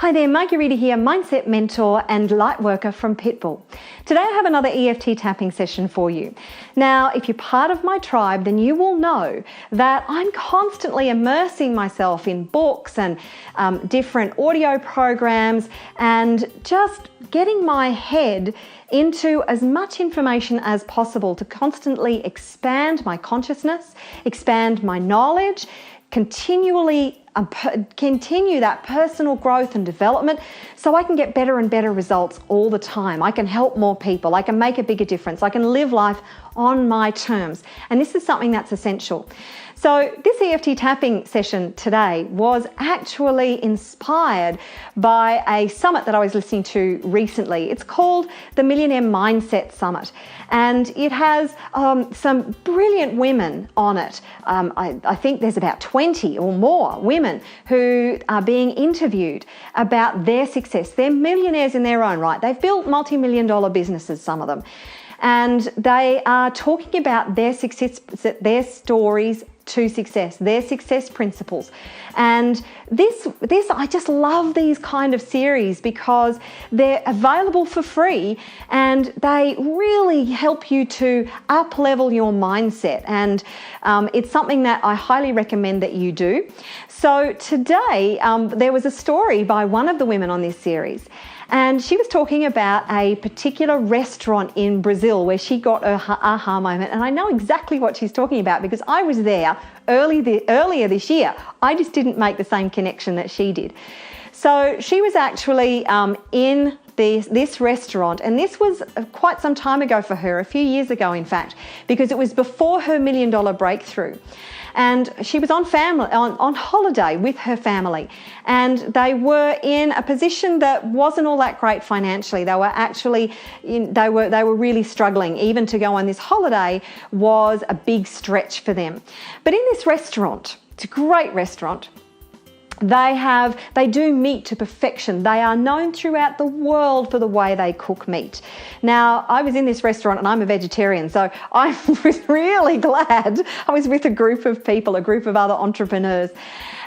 Hi there, Marguerita here, mindset mentor and light worker from Pitbull. Today I have another EFT tapping session for you. Now, if you're part of my tribe, then you will know that I'm constantly immersing myself in books and different audio programs and just getting my head into as much information as possible to constantly expand my consciousness, expand my knowledge, continue that personal growth and development so I can get better and better results all the time. I can help more people. I can make a bigger difference. I can live life on my terms. And this is something that's essential. So this EFT tapping session today was actually inspired by a summit that I was listening to recently. It's called the Millionaire Mindset Summit, and it has some brilliant women on it. I think there's about 20 or more women who are being interviewed about their success. They're millionaires in their own right. They've built multi-million-dollar businesses, some of them, and they are talking about their success, their stories to success, their success principles. And this I just love these kind of series because they're available for free and they really help you to up-level your mindset. And it's something that I highly recommend that you do. So today, there was a story by one of the women on this series, and she was talking about a particular restaurant in Brazil where she got a aha moment. And I know exactly what she's talking about because I was there earlier this year. I just didn't make the same connection that she did. So she was actually in this restaurant, and this was quite some time ago for her, a few years ago in fact, because it was before her $1 million breakthrough. And she was on holiday with her family, and they were in a position that wasn't all that great financially. They were actually, they were really struggling. Even to go on this holiday was a big stretch for them. But in this restaurant, it's a great restaurant, they do meat to perfection. They are known throughout the world for the way they cook meat. Now, I was in this restaurant and I'm a vegetarian, so I was really glad. I was with a group of people, a group of other entrepreneurs,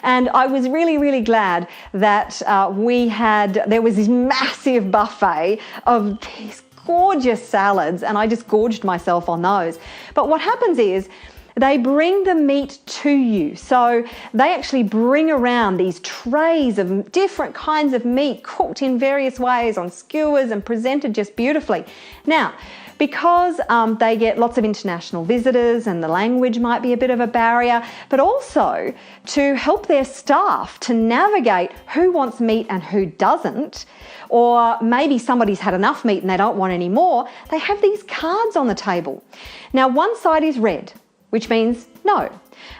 and I was really, really glad that there was this massive buffet of these gorgeous salads, and I just gorged myself on those. But what happens is, they bring the meat to you. So they actually bring around these trays of different kinds of meat cooked in various ways on skewers and presented just beautifully. Now, because they get lots of international visitors and the language might be a bit of a barrier, but also to help their staff to navigate who wants meat and who doesn't, or maybe somebody's had enough meat and they don't want any more, they have these cards on the table. Now, one side is red, which means no.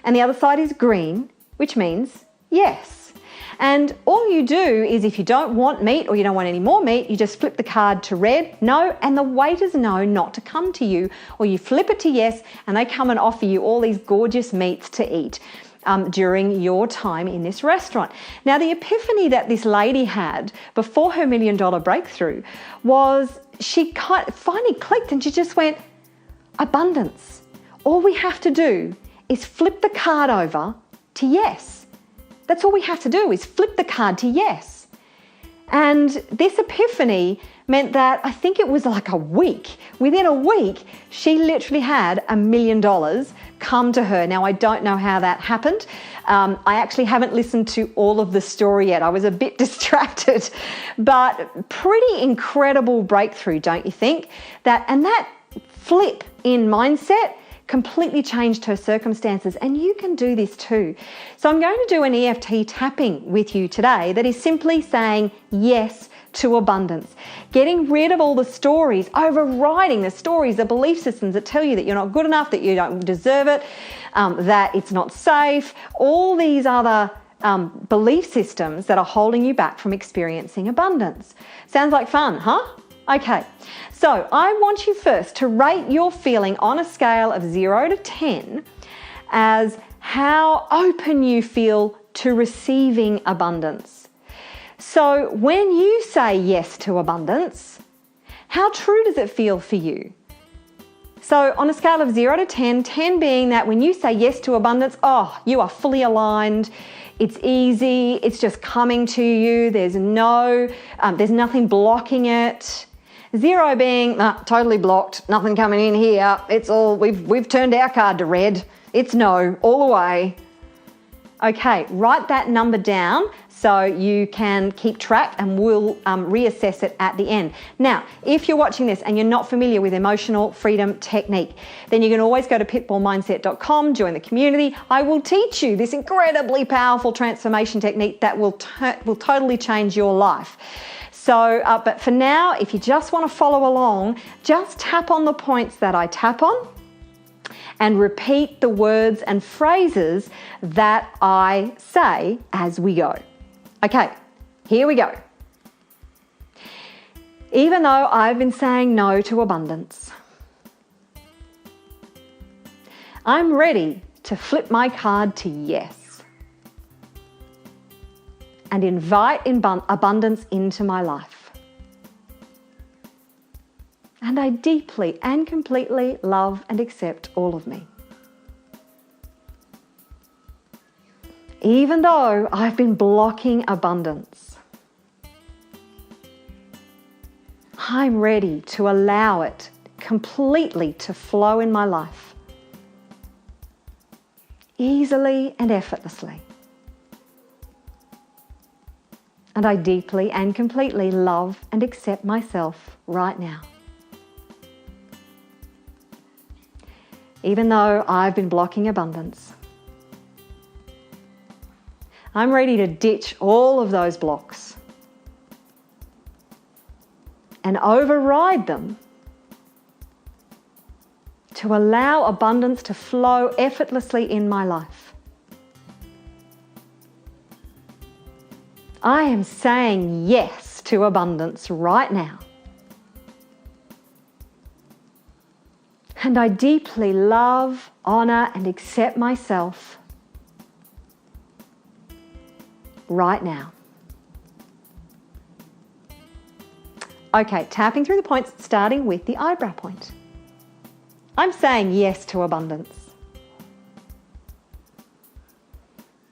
And the other side is green, which means yes. And all you do is, if you don't want meat or you don't want any more meat, you just flip the card to red, no, and the waiters know not to come to you, or you flip it to yes, and they come and offer you all these gorgeous meats to eat during your time in this restaurant. Now, the epiphany that this lady had before her $1 million breakthrough was she finally clicked and she just went, abundance. All we have to do is flip the card over to yes. That's all we have to do, is flip the card to yes. And this epiphany meant that I think it was like a week. Within a week, she literally had $1 million come to her. Now, I don't know how that happened. I actually haven't listened to all of the story yet. I was a bit distracted, but pretty incredible breakthrough, don't you think? And that flip in mindset completely changed her circumstances, and you can do this too. So I'm going to do an EFT tapping with you today that is simply saying yes to abundance, getting rid of all the stories, overriding the stories, the belief systems that tell you that you're not good enough, that you don't deserve it, that it's not safe, all these other belief systems that are holding you back from experiencing abundance. Sounds like fun, huh? Okay, so I want you first to rate your feeling on a scale of 0 to 10 as how open you feel to receiving abundance. So when you say yes to abundance, how true does it feel for you? So on a scale of 0 to 10, 10 being that when you say yes to abundance, oh, you are fully aligned. It's easy. It's just coming to you. There's nothing blocking it. 0 being totally blocked. Nothing coming in here. It's all, we've turned our card to red. It's no, all the way. Okay, write that number down so you can keep track, and we'll reassess it at the end. Now, if you're watching this and you're not familiar with emotional freedom technique, then you can always go to pitbullmindset.com, join the community. I will teach you this incredibly powerful transformation technique that will totally change your life. So, but for now, if you just want to follow along, just tap on the points that I tap on and repeat the words and phrases that I say as we go. Okay, here we go. Even though I've been saying no to abundance, I'm ready to flip my card to yes and invite abundance into my life. And I deeply and completely love and accept all of me. Even though I've been blocking abundance, I'm ready to allow it completely to flow in my life, easily and effortlessly. And I deeply and completely love and accept myself right now. Even though I've been blocking abundance, I'm ready to ditch all of those blocks and override them to allow abundance to flow effortlessly in my life. I am saying yes to abundance right now. And I deeply love, honor, and accept myself right now. Okay, tapping through the points, starting with the eyebrow point. I'm saying yes to abundance.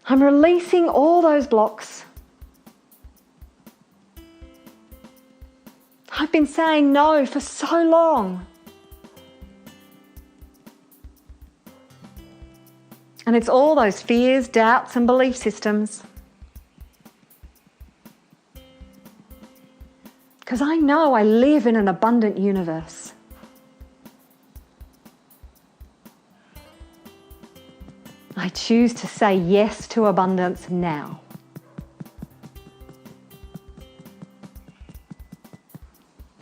I'm releasing all those blocks. I've been saying no for so long. And it's all those fears, doubts, and belief systems. Because I know I live in an abundant universe. I choose to say yes to abundance now.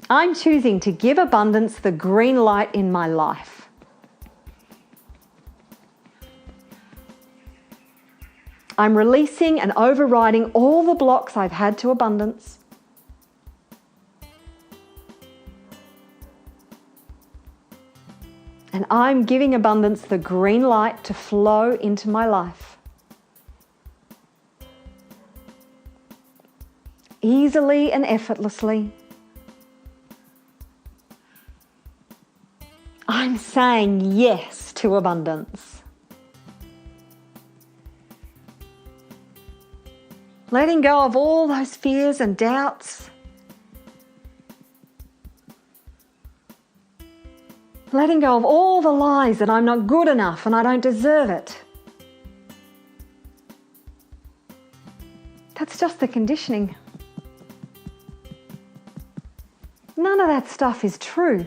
I'm choosing to give abundance the green light in my life. I'm releasing and overriding all the blocks I've had to abundance. And I'm giving abundance the green light to flow into my life. Easily and effortlessly. I'm saying yes to abundance. Letting go of all those fears and doubts. Letting go of all the lies that I'm not good enough and I don't deserve it. That's just the conditioning. None of that stuff is true.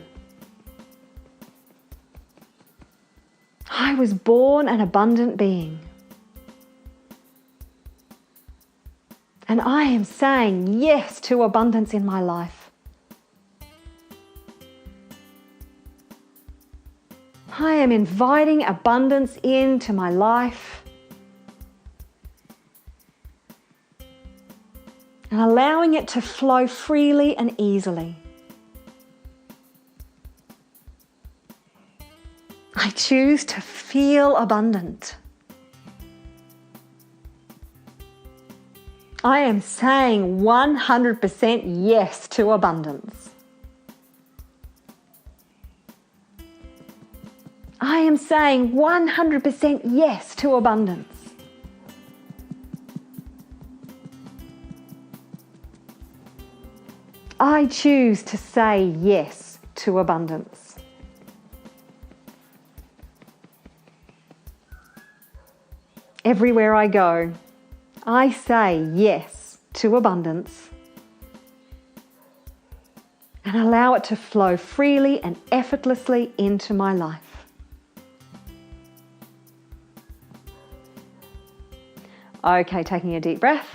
I was born an abundant being. And I am saying yes to abundance in my life. I am inviting abundance into my life and allowing it to flow freely and easily. I choose to feel abundant. I am saying 100% yes to abundance. I am saying 100% yes to abundance. I choose to say yes to abundance. Everywhere I go, I say yes to abundance and allow it to flow freely and effortlessly into my life. Okay, taking a deep breath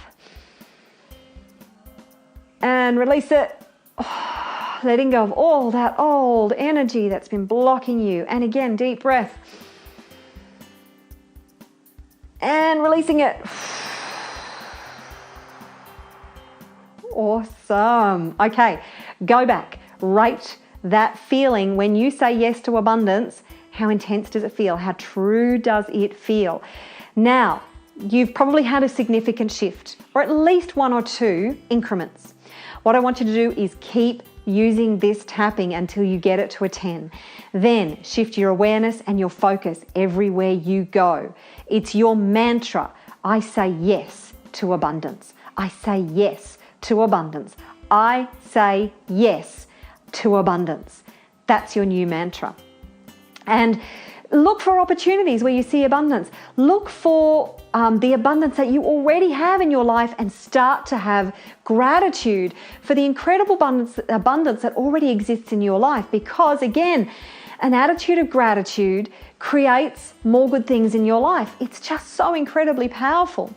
and release it. Oh, letting go of all that old energy that's been blocking you. And again, deep breath. And releasing it. Awesome. Okay, go back. Rate that feeling when you say yes to abundance. How intense does it feel? How true does it feel? Now, you've probably had a significant shift, or at least 1 or 2 increments. What I want you to do is keep using this tapping until you get it to a 10. Then shift your awareness and your focus everywhere you go. It's your mantra. I say yes to abundance. I say yes to abundance. I say yes to abundance. That's your new mantra. And look for opportunities where you see abundance. Look for the abundance that you already have in your life and start to have gratitude for the incredible abundance that already exists in your life. Because again, an attitude of gratitude creates more good things in your life. It's just so incredibly powerful.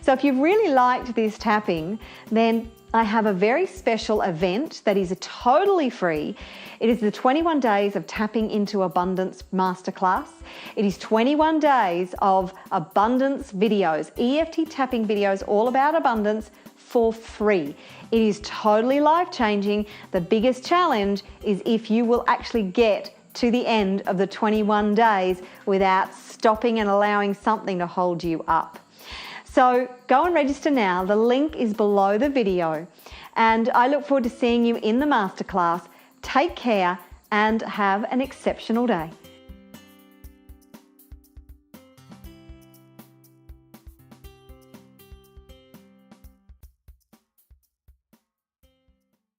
So if you've really liked this tapping, then I have a very special event that is totally free. It is the 21 days of Tapping into Abundance Masterclass. It is 21 days of abundance videos, EFT tapping videos all about abundance for free. It is totally life-changing. The biggest challenge is if you will actually get to the end of the 21 days without stopping and allowing something to hold you up. So go and register now. The link is below the video. And I look forward to seeing you in the masterclass. Take care and have an exceptional day.